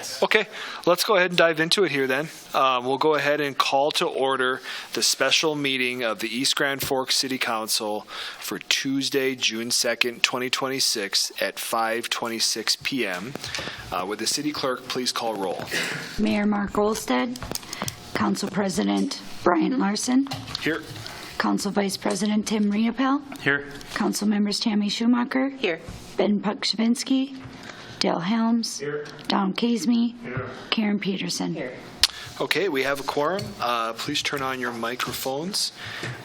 Yes. Okay, let's go ahead and dive into it here then. We'll go ahead and call to order the special meeting of the East Grand Forks City Council for Tuesday, June 2nd, 2026 at 5:26 p.m. Would the city clerk please call roll? Mayor Mark Olstead, Council President Brian Larson, Here. Council Vice President Tim Riepel, Here. Council Members Tammy Schumacher, Here. Ben Pukshavinsky, Dale Helms, Here. Don Kazemi, Here. Karen Peterson. Here. Okay, we have a quorum. Please turn on your microphones,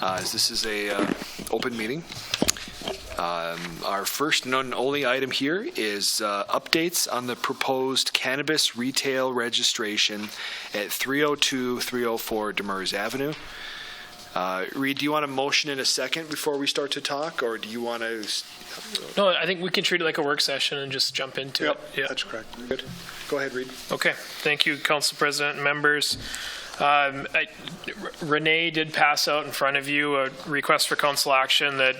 as this is a open meeting. Our first and only item here is updates on the proposed cannabis retail registration at 302-304 Demers Avenue. Reed, do you want a motion in a second before we start to talk, or do you want to? No, I think we can treat it like a work session and just jump into it. Yeah. That's correct. Good. Go ahead, Reed. Okay. Thank you, Council President and members. Renee did pass out in front of you a request for council action that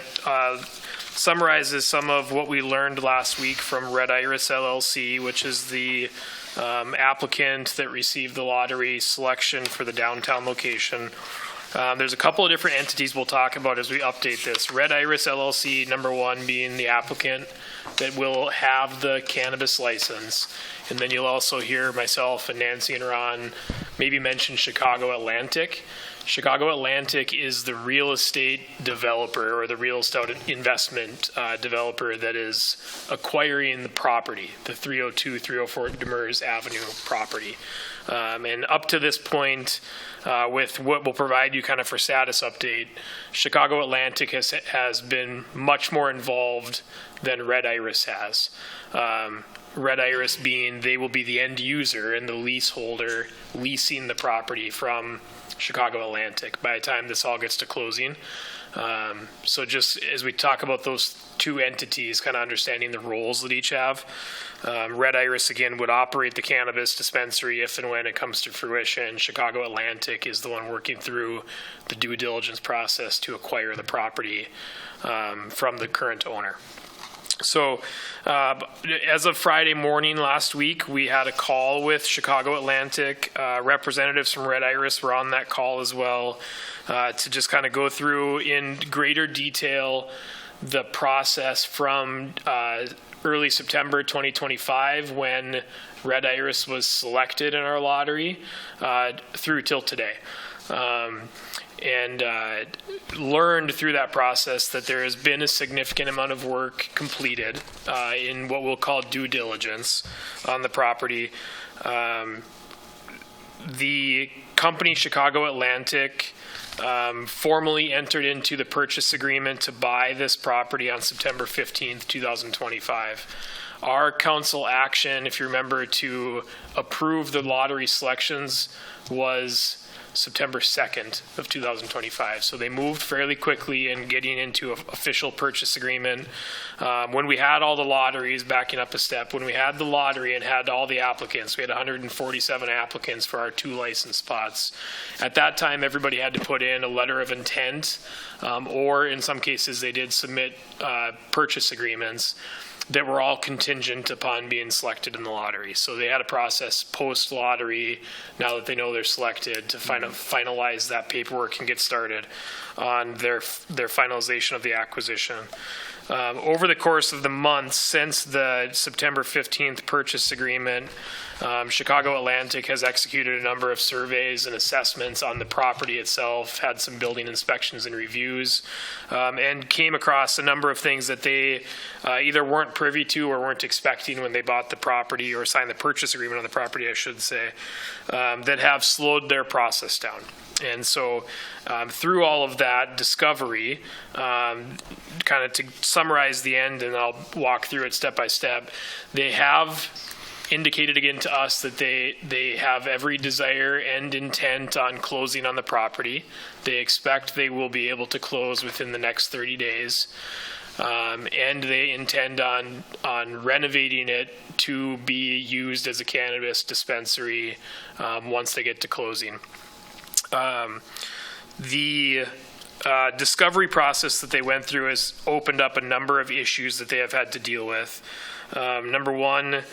summarizes some of what we learned last week from Red Iris LLC, which is the applicant that received the lottery selection for the downtown location. There's a couple of different entities we'll talk about as we update this. Red Iris LLC, number one, being the applicant that will have the cannabis license. And then you'll also hear myself and Nancy and Ron maybe mention Chicago Atlantic. Chicago Atlantic is the real estate developer or the real estate investment developer that is acquiring the property, the 302-304 Demers Avenue property. And up to this point, with what we'll provide you kind of for status update, Chicago Atlantic has been much more involved than Red Iris has. Red Iris being they will be the end user and the leaseholder leasing the property from Chicago Atlantic by the time this all gets to closing. So just as we talk about those two entities, kind of understanding the roles that each have, Red Iris, again, would operate the cannabis dispensary if and when it comes to fruition. Chicago Atlantic is the one working through the due diligence process to acquire the property from the current owner. So as of Friday morning last week, we had a call with Chicago Atlantic. Representatives from Red Iris were on that call as well to just kind of go through in greater detail the process from early September 2025 when Red Iris was selected in our lottery through till today. And learned through that process that there has been a significant amount of work completed in what we'll call due diligence on the property. The company Chicago Atlantic formally entered into the purchase agreement to buy this property on September 15th, 2025. Our council action, if you remember, to approve the lottery selections was September 2nd of 2025. So they moved fairly quickly in getting into an official purchase agreement. When we had all the lotteries, backing up a step, when we had the lottery and had all the applicants, we had 147 applicants for our 2 license spots. At that time, everybody had to put in a letter of intent, or in some cases, they did submit purchase agreements that were all contingent upon being selected in the lottery. So they had a process post-lottery, now that they know they're selected, to finalize that paperwork and get started on their finalization of the acquisition. Over the course of the months since the September 15th purchase agreement, Chicago Atlantic has executed a number of surveys and assessments on the property itself, had some building inspections and reviews, and came across a number of things that they either weren't privy to or weren't expecting when they bought the property or signed the purchase agreement on the property, I should say, that have slowed their process down. And so through all of that discovery, kind of to summarize the end, and I'll walk through it step by step, they have indicated again to us that they have every desire and intent on closing on the property. They expect they will be able to close within the next 30 days. And they intend on renovating it to be used as a cannabis dispensary once they get to closing. The discovery process that they went through has opened up a number of issues that they have had to deal with. Number one,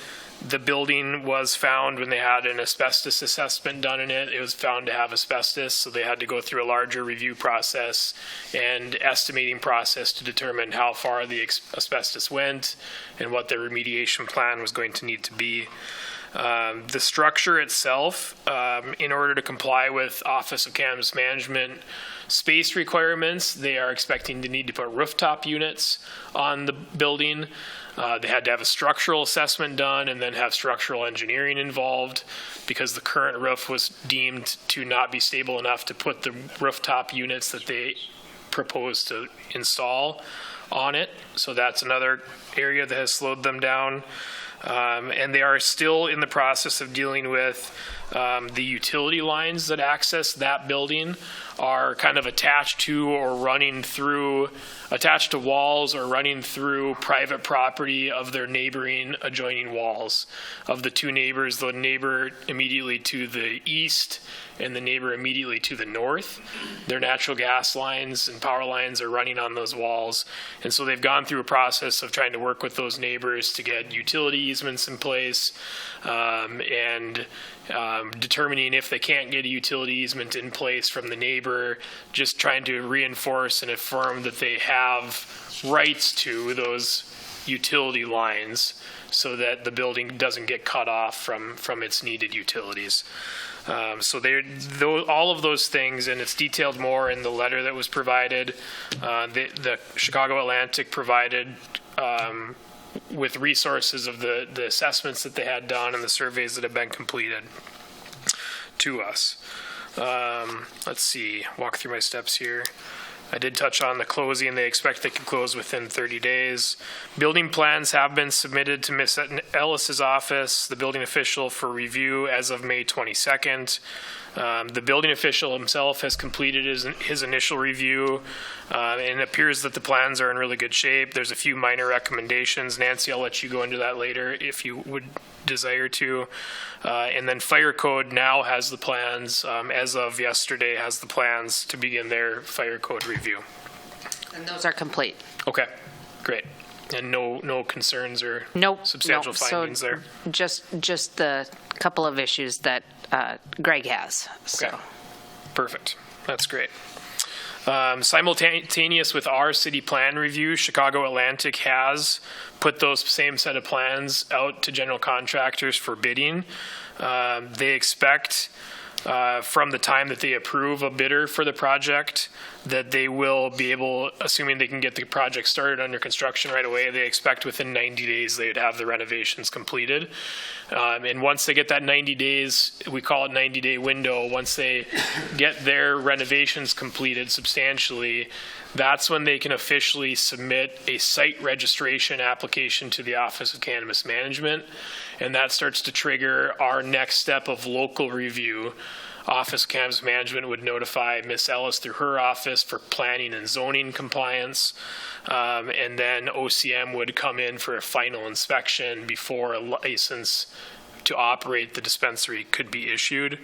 The building was found when they had an asbestos assessment done in it. It was found to have asbestos, so they had to go through a larger review process and estimating process to determine how far the asbestos went and what their remediation plan was going to need to be. The structure itself, in order to comply with Office of Cannabis Management space requirements, they are expecting to need to put rooftop units on the building. They had to have a structural assessment done and then have structural engineering involved because the current roof was deemed to not be stable enough to put the rooftop units that they proposed to install on it. So that's another area that has slowed them down. And they are still in the process of dealing with the utility lines that access that building are kind of attached to or running through, attached to walls or running through private property of their neighboring adjoining walls. Of the two neighbors, the neighbor immediately to the east and the neighbor immediately to the north, their natural gas lines and power lines are running on those walls. And so they've gone through a process of trying to work with those neighbors to get utility easements in place and determining if they can't get a utility easement in place from the neighbor, just trying to reinforce and affirm that they have rights to those utility lines so that the building doesn't get cut off from its needed utilities. So all of those things, and it's detailed more in the letter that was provided. The Chicago Atlantic provided with resources of the assessments that they had done and the surveys that have been completed to us. Let's see, walk through my steps here. I did touch on the closing. They expect they can close within 30 days. Building plans have been submitted to Ms. Ellis's office, the building official, for review as of May 22nd. The building official himself has completed his initial review, and it appears that the plans are in really good shape. There's a few minor recommendations. Nancy, I'll let you go into that later if you would desire to. And then Fire Code now has the plans, as of yesterday, has the plans to begin their Fire Code review. And those are complete. Okay, great. And no concerns or substantial findings there? Just the couple of issues that Greg has. So. Okay, perfect. That's great. Simultaneous with our city plan review, Chicago Atlantic has put those same set of plans out to general contractors for bidding. They expect from the time that they approve a bidder for the project that they will be able, assuming they can get the project started under construction right away, they expect within 90 days they would have the renovations completed. And once they get that 90 days, we call it 90-day window, once they get their renovations completed substantially, that's when they can officially submit a site registration application to the Office of Cannabis Management. And that starts to trigger our next step of local review. Office of Cannabis Management would notify Ms. Ellis through her office for planning and zoning compliance. And then OCM would come in for a final inspection before a license to operate the dispensary could be issued.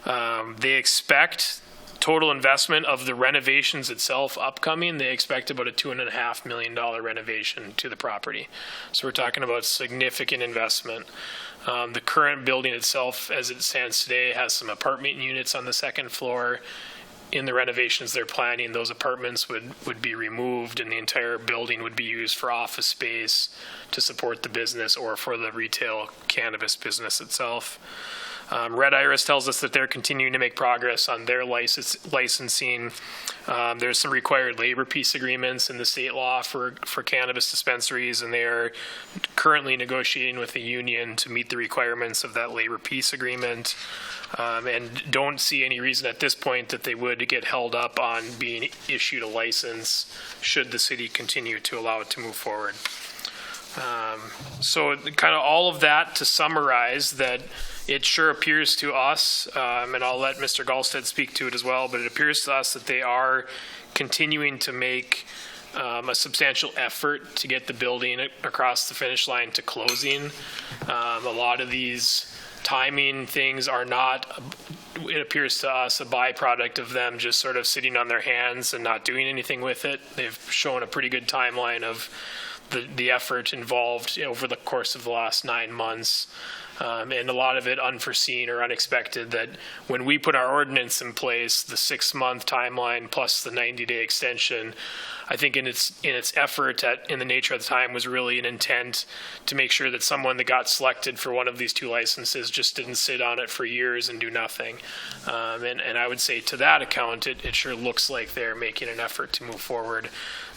They expect total investment of the renovations itself upcoming, they expect about a $2.5 million renovation to the property. So we're talking about significant investment. The current building itself, as it stands today, has some apartment units on the second floor. In the renovations they're planning, those apartments would be removed and the entire building would be used for office space to support the business or for the retail cannabis business itself. Red Iris tells us that they're continuing to make progress on their licensing. There's some required labor peace agreements in the state law for cannabis dispensaries, and they are currently negotiating with the union to meet the requirements of that labor peace agreement, and don't see any reason at this point that they would get held up on being issued a license should the city continue to allow it to move forward. So kind of all of that to summarize that it sure appears to us, and I'll let Mr. Gallstead speak to it as well, but it appears to us that they are continuing to make a substantial effort to get the building across the finish line to closing. A lot of these timing things are not, it appears to us, a byproduct of them just sort of sitting on their hands and not doing anything with it. They've shown a pretty good timeline of the effort involved over the course of the last 9 months. And a lot of it unforeseen or unexpected, that when we put our ordinance in place, the 6-month timeline plus the 90-day extension, I think in its effort in the nature of the time was really an intent to make sure that someone that got selected for one of these 2 licenses just didn't sit on it for years and do nothing. And I would say to that account, it sure looks like they're making an effort to move forward.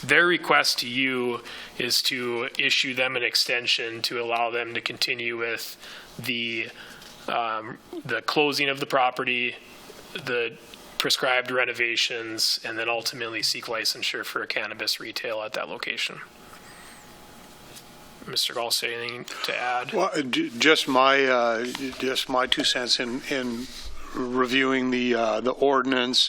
Their request to you is to issue them an extension to allow them to continue with the closing of the property, the prescribed renovations, and then ultimately seek licensure for a cannabis retail at that location. Mr. Gall, say anything to add? Well, just my 2 cents in reviewing the ordinance.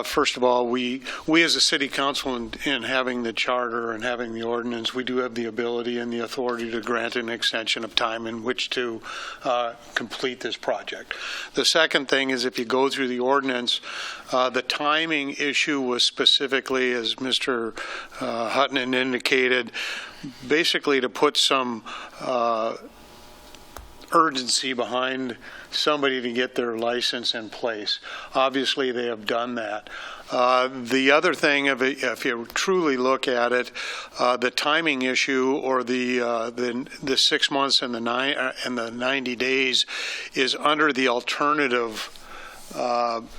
First of all, we as a city council in having the charter and having the ordinance, we do have the ability and the authority to grant an extension of time in which to complete this project. The second thing is, if you go through the ordinance, the timing issue was specifically, as Mr. Hutton indicated, basically to put some urgency behind somebody to get their license in place. Obviously, they have done that. The other thing, if you truly look at it, the timing issue, or the 6 months and the 90 days, is under the alternative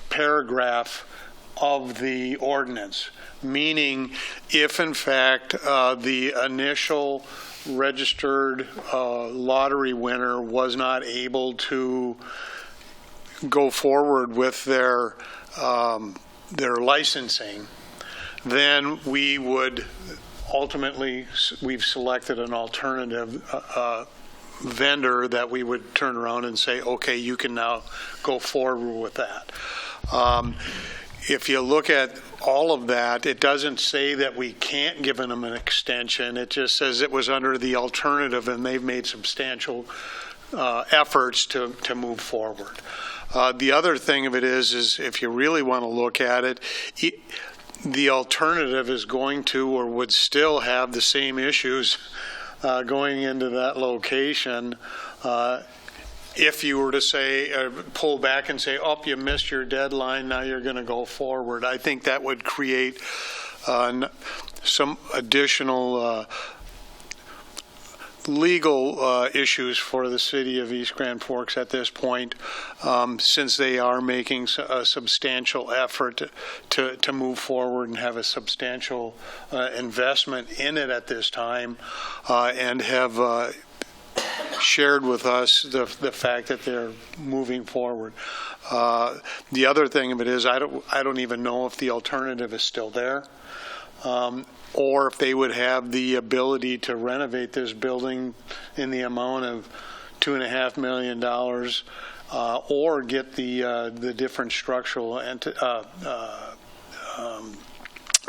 paragraph of the ordinance. Meaning, if in fact the initial registered lottery winner was not able to go forward with their licensing, then we would ultimately, we've selected an alternative vendor that we would turn around and say, okay, you can now go forward with that. If you look at all of that, it doesn't say that we can't give them an extension. It just says it was under the alternative, and they've made substantial efforts to move forward. The other thing of it is if you really want to look at it, the alternative is going to, or would still have, the same issues going into that location. If you were to say, pull back and say, oh, you missed your deadline, now you're going to go forward, I think that would create some additional legal issues for the city of East Grand Forks at this point, since they are making a substantial effort to move forward and have a substantial investment in it at this time, and have shared with us the fact that they're moving forward. The other thing of it is, I don't even know if the alternative is still there, or if they would have the ability to renovate this building in the amount of $2.5 million, or get the different structural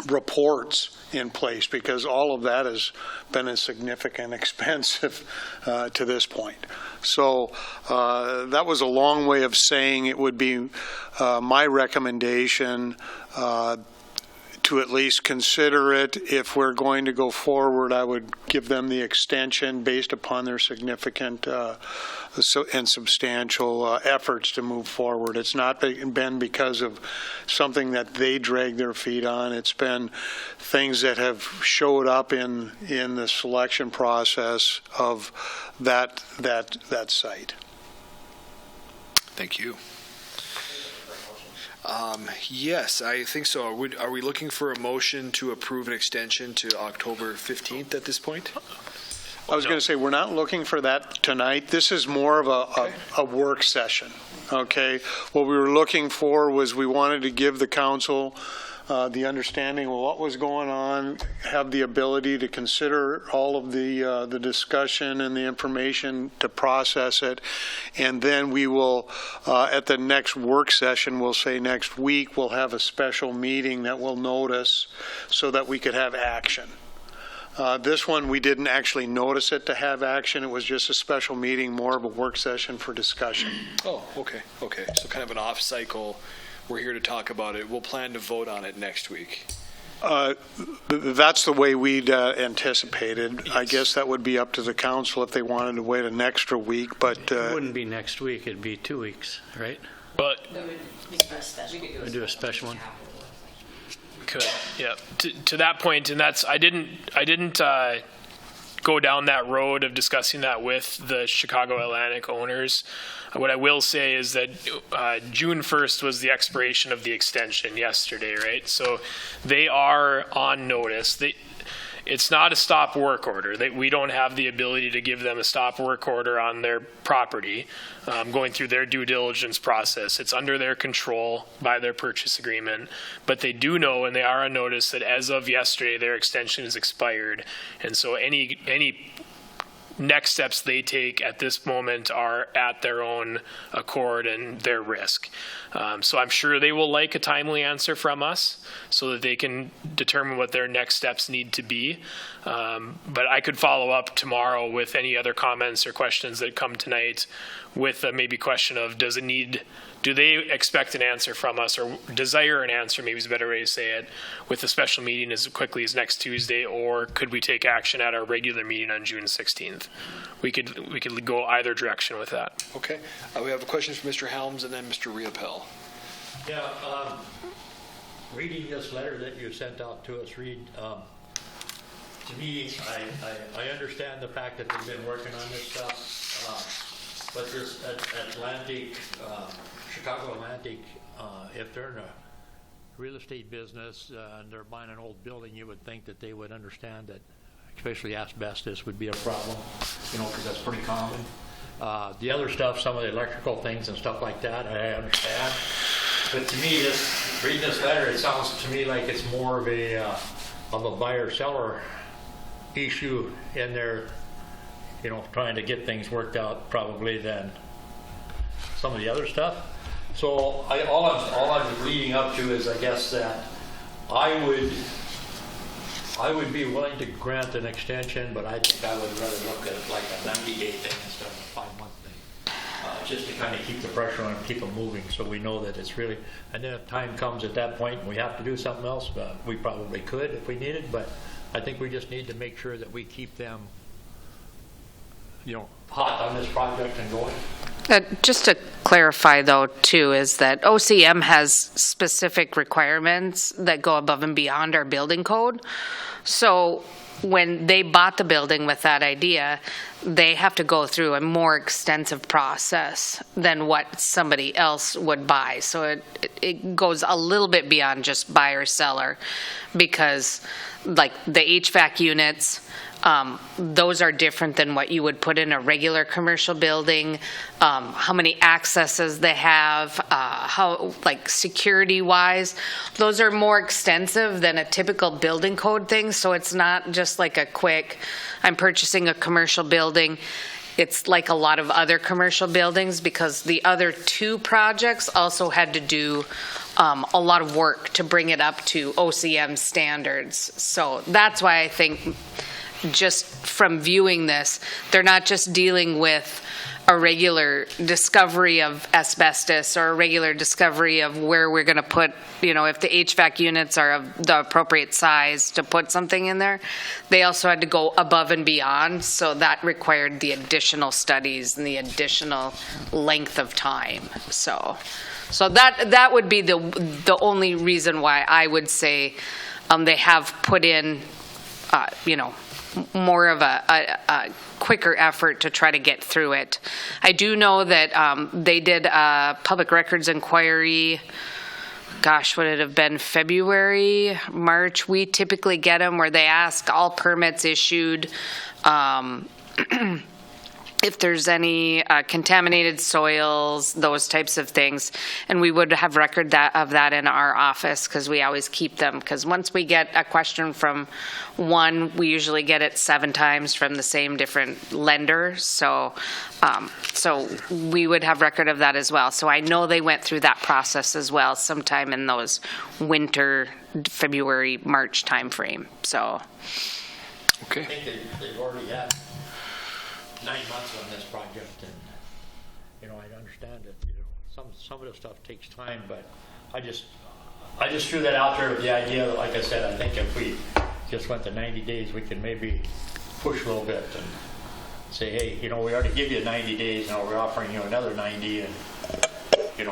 reports in place, because all of that has been a significant expense to this point. So that was a long way of saying it would be my recommendation to at least consider it. If we're going to go forward, I would give them the extension based upon their significant and substantial efforts to move forward. It's not been because of something that they dragged their feet on. It's been things that have showed up in the selection process of that site. Thank you. Yes, I think so. Are we looking for a motion to approve an extension to October 15th at this point? I was going to say, we're not looking for that tonight. This is more of a work session, okay? What we were looking for was, we wanted to give the council the understanding of what was going on, have the ability to consider all of the discussion and the information, to process it, and then we will, at the next work session, we'll say next week, we'll have a special meeting that we'll notice so that we could have action. This one, we didn't actually notice it to have action. It was just a special meeting, more of a work session for discussion. Oh, okay. So kind of an off cycle. We're here to talk about it. We'll plan to vote on it next week. That's the way we'd anticipated. I guess that would be up to the council if they wanted to wait an extra week, but It wouldn't be next week, it'd be 2 weeks, right? But We'd do a special one. could, yeah. To that point, and that's I didn't go down that road of discussing that with the Chicago Atlantic owners. What I will say is that June 1st was the expiration of the extension yesterday, right? So they are on notice. It's not a stop work order. We don't have the ability to give them a stop work order on their property going through their due diligence process. It's under their control by their purchase agreement. But they do know, and they are on notice, that as of yesterday, their extension is expired. And so any next steps they take at this moment are at their own accord and their risk. So I'm sure they will like a timely answer from us so that they can determine what their next steps need to be. But I could follow up tomorrow with any other comments or questions that come tonight with a maybe question of do they expect an answer from us or desire an answer, maybe is a better way to say it, with a special meeting as quickly as next Tuesday, or could we take action at our regular meeting on June 16th? We could go either direction with that. Okay. We have a question from Mr. Helms and then Mr. Riopel. Yeah, reading this letter that you sent out to us, Reed, to me, I understand the fact that they've been working on this stuff, but this Atlantic, Chicago Atlantic, if they're in a real estate business and they're buying an old building, you would think that they would understand that, especially asbestos would be a problem, because that's pretty common. The other stuff, some of the electrical things and stuff like that, I understand. But to me, reading this letter, it sounds to me like it's more of a buyer-seller issue in there, trying to get things worked out probably than some of the other stuff. So all I'm leading up to is, I guess, that I would be willing to grant an extension, but I think I would rather look at it like a 90-day thing instead of a 5-month thing, just to kind of keep the pressure on and keep them moving, so we know that it's really. And then if time comes at that point and we have to do something else, we probably could if we needed. But I think we just need to make sure that we keep them, hot on this project and going. Just to clarify, though, too, is that OCM has specific requirements that go above and beyond our building code. So when they bought the building with that idea, they have to go through a more extensive process than what somebody else would buy. So it goes a little bit beyond just buyer seller, because like the HVAC units, those are different than what you would put in a regular commercial building. How many accesses they have, how, like, security-wise, those are more extensive than a typical building code thing. So it's not just like a quick, I'm purchasing a commercial building. It's like a lot of other commercial buildings, because the other two projects also had to do a lot of work to bring it up to OCM standards. So that's why I think, just from viewing this, they're not just dealing with a regular discovery of asbestos or a regular discovery of where we're going to put, if the HVAC units are of the appropriate size to put something in there. They also had to go above and beyond, so that required the additional studies and the additional length of time. So that would be the only reason why I would say they have put in, more of a quicker effort to try to get through it. I do know that they did a public records inquiry, gosh, would it have been February, March? We typically get them where they ask all permits issued, if there's any contaminated soils, those types of things. And we would have record of that in our office, because we always keep them. Because once we get a question from one, we usually get it 7 times from the same different lender. So we would have record of that as well. So I know they went through that process as well sometime in those winter, February, March timeframe. So. Okay. I think they've already had 9 months on this project, and I understand that some of the stuff takes time, but I just threw that out there with the idea that, like I said, I think if we just went to 90 days, we can maybe push a little bit and say, hey, we already give you 90 days, now we're offering you another 90, and, and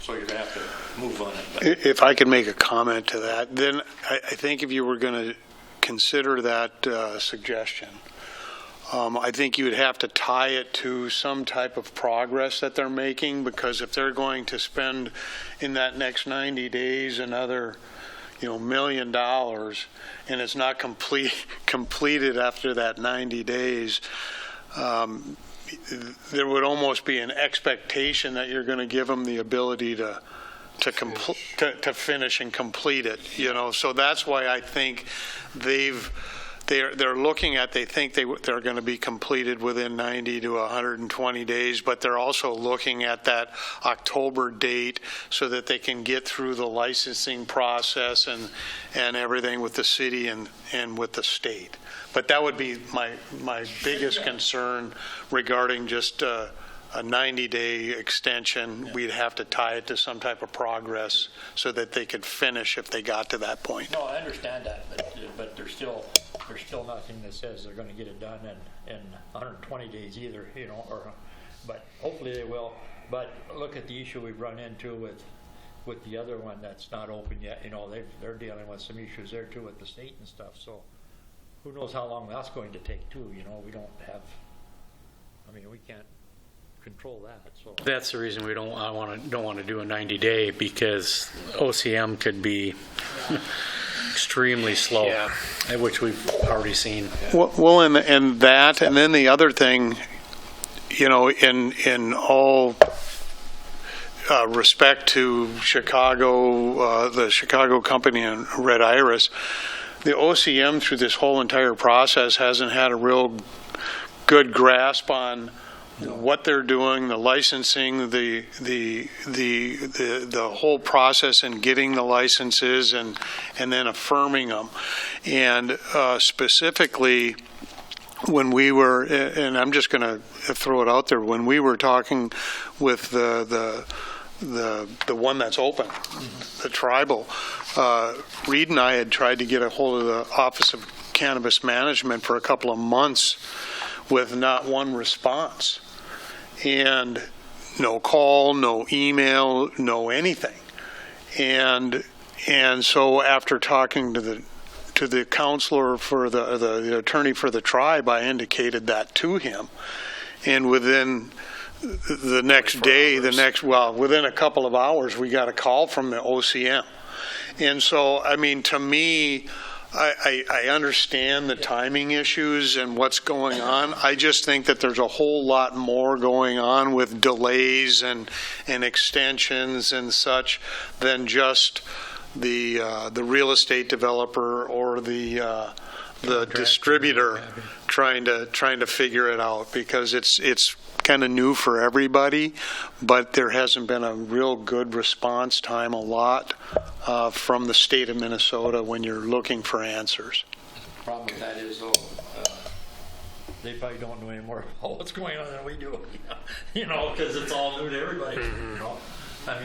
so you're going to have to move on it. But If I could make a comment to that, then I think if you were going to consider that suggestion, I think you would have to tie it to some type of progress that they're making, because if they're going to spend in that next 90 days another, $1 million, and it's not completed after that 90 days, there would almost be an expectation that you're going to give them the ability to finish and complete it. So that's why I think they're looking at, they think they're going to be completed within 90 to 120 days, but they're also looking at that October date so that they can get through the licensing process and everything with the city and with the state. But that would be my biggest concern regarding just a 90-day extension. We'd have to tie it to some type of progress so that they could finish if they got to that point. no, I understand that, but there's still nothing that says they're going to get it done in 120 days either, but hopefully they will. But look at the issue we've run into with the other one that's not open yet. They're dealing with some issues there too with the state and stuff. So who knows how long that's going to take too? We don't have. We can't control that. So That's the reason we don't want to do a 90-day, because OCM could be extremely slow, which we've already seen. Well, and that, and then the other thing, in all respect to Chicago, the Chicago company and Red Iris, the OCM through this whole entire process hasn't had a real good grasp on what they're doing, the licensing, the whole process in getting the licenses and then affirming them. And specifically, when we were, and I'm just going to throw it out there, when we were talking with the one that's open, the tribal, Reed and I had tried to get a hold of the Office of Cannabis Management for a couple of months with not one response. And no call, no email, no anything. And so after talking to the counselor for the attorney for the tribe, I indicated that to him. And within the next day, within a couple of hours, we got a call from the OCM. And so, to me, I understand the timing issues and what's going on. I just think that there's a whole lot more going on with delays and extensions and such than just the real estate developer or the distributor trying to figure it out, because it's kind of new for everybody, but there hasn't been a real good response time from the state of Minnesota when you're looking for answers. the problem with that is, though, they probably don't know any more about what's going on than we do, because it's all new to everybody.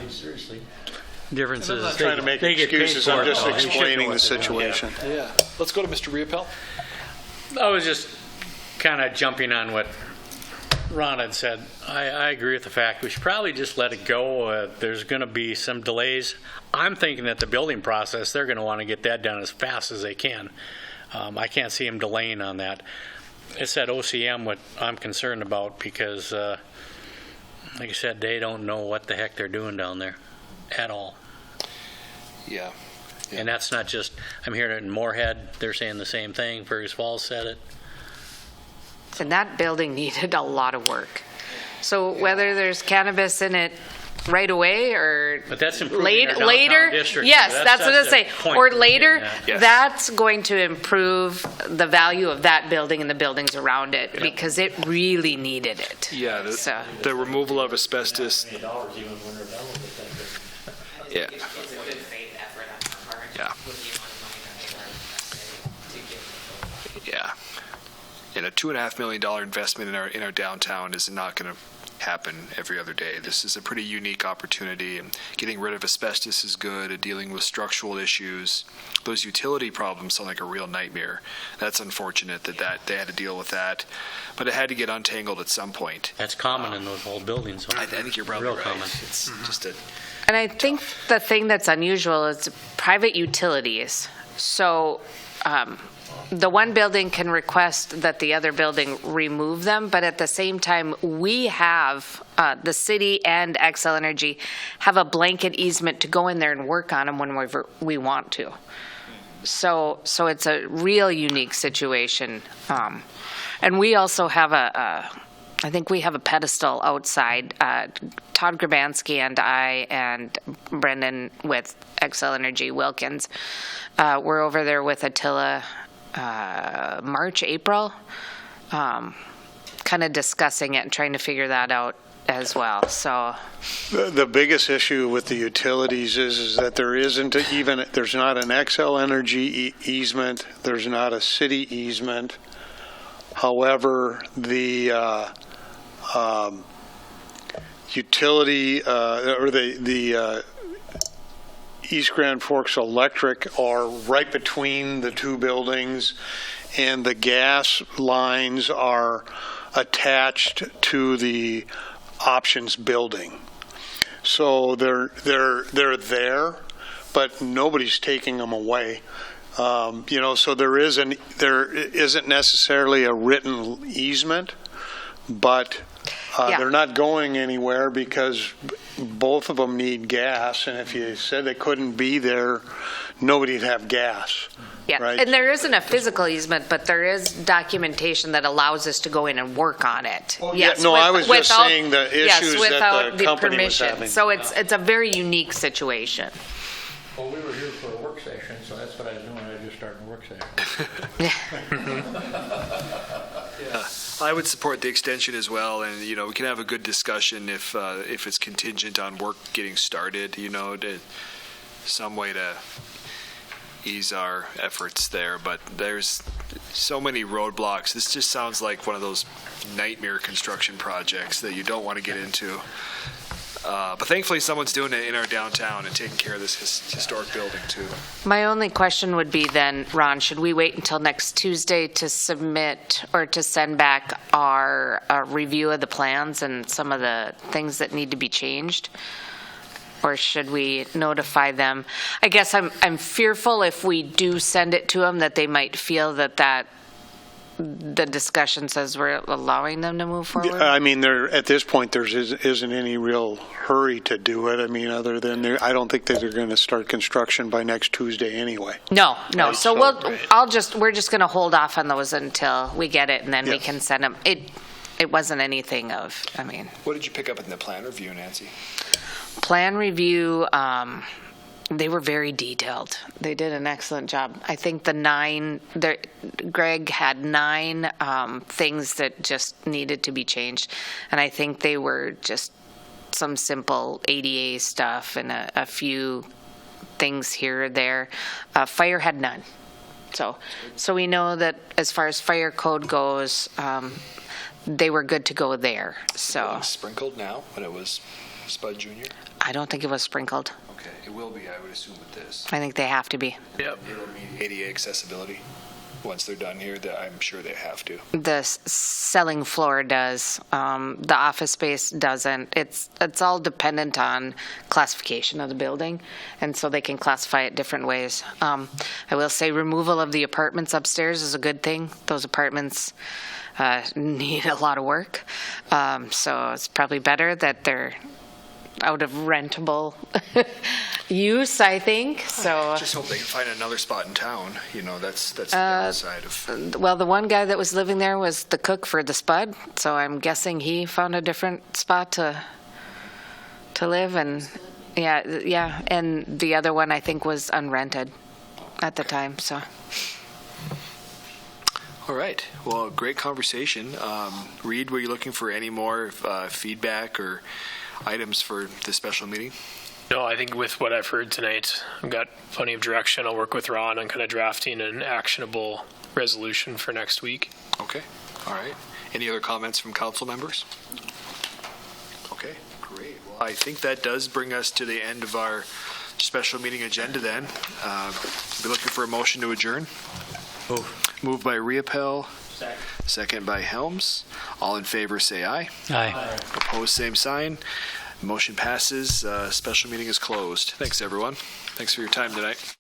Seriously. Difference I'm is not trying to make excuses, I'm just explaining the situation. Yeah. Let's go to Mr. Riopel. I was just kind of jumping on what Ron had said. I agree with the fact we should probably just let it go. There's going to be some delays. I'm thinking that the building process, they're going to want to get that done as fast as they can. I can't see them delaying on that. It's that OCM what I'm concerned about, because, like I said, they don't know what the heck they're doing down there at all. Yeah. And that's not just, I'm hearing it in Moorhead, they're saying the same thing. Fergus Falls said it. And that building needed a lot of work. So whether there's cannabis in it right away or But that's improving our downtown later, district. yes, that's what I the say. point Or we're later, getting at. Yes. that's going to improve the value of that building and the buildings around it, because it really needed it. Yeah, So- the removal of asbestos. $1 even when they're done with it. Yeah. It's a good faith effort on our part. Yeah. With the amount of money that they are investing to give. Yeah. And a $2.5 million investment in our downtown is not going to happen every other day. This is a pretty unique opportunity, and getting rid of asbestos is good, and dealing with structural issues. Those utility problems sound like a real nightmare. That's unfortunate that they had to deal with that, but it had to get untangled at some point. That's common in those old buildings. I think you're probably Real right. common. It's just a And I think the thing that's unusual is private utilities. So the one building can request that the other building remove them, but at the same time, we have, the city and Xcel Energy have a blanket easement to go in there and work on them whenever we want to. So it's a real unique situation. And we also have I think we have a pedestal outside. Todd Grabansky and I and Brendan with Xcel Energy Wilkins, we're over there with Attila March, April, kind of discussing it and trying to figure that out as well. So The biggest issue with the utilities is that there's not an Xcel Energy easement, there's not a city easement. However, the utility or the East Grand Forks Electric are right between the two buildings, and the gas lines are attached to the options building. So they're there, but nobody's taking them away. So there isn't necessarily a written easement, but they're not going anywhere because both of them need gas, and if you said they couldn't be there, nobody'd have gas. yeah, right? and there isn't a physical easement, but there is documentation that allows us to go in and work on it. Yes, no, I was just without- saying the yes, issues without that the the company was permission. having. So it's a very unique situation. Well, we were here for a work session, so that's what I was doing. I just started a work session. I would support the extension as well, and we can have a good discussion if it's contingent on work getting started. Some way to ease our efforts there. But there's so many roadblocks. This just sounds like one of those nightmare construction projects that you don't want to get into. But thankfully, someone's doing it in our downtown and taking care of this historic building, too. My only question would be then, Ron, should we wait until next Tuesday to submit or to send back our review of the plans and some of the things that need to be changed? Or should we notify them? I guess I'm fearful if we do send it to them that they might feel that the discussion says we're allowing them to move forward. I mean, at this point, there isn't any real hurry to do it. I mean, other than I don't think that they're going to start construction by next Tuesday anyway. No. So we're just going to hold off on those until we get it, and then we can send them. It wasn't anything of. I mean, What did you pick up in the plan review, Nancy? plan review. They were very detailed. They did an excellent job. I think Greg had 9 things that just needed to be changed. And I think they were just some simple ADA stuff and a few things here or there. Fire had none. So we know that as far as fire code goes, they were good to go there. So Sprinkled now when it was Spud Jr.? I don't think it was sprinkled. Okay, it will be, I would assume, with this. I think they have to be. Yep. It'll mean ADA accessibility. Once they're done here, I'm sure they have to. The selling floor does. The office space doesn't. It's all dependent on classification of the building, and so they can classify it different ways. I will say removal of the apartments upstairs is a good thing. Those apartments need a lot of work, so it's probably better that they're out of rentable use, I think. So Just hope they can find another spot in town. That's the downside of. well, the one guy that was living there was the cook for the Spud, so I'm guessing he found a different spot to live, and yeah, and the other one I think was unrented at the time. So All right. Well, great conversation. Reed, were you looking for any more feedback or items for this special meeting? No, I think with what I've heard tonight, I've got plenty of direction. I'll work with Ron on kind of drafting an actionable resolution for next week. Okay. All right. Any other comments from council members? I think that does bring us to the end of our special meeting agenda then. Be looking for a motion to adjourn. Moved by Riepel, second by Helms. All in favor, say aye. Aye. Opposed, same sign. Motion passes. Special meeting is closed. Thanks, everyone. Thanks for your time tonight.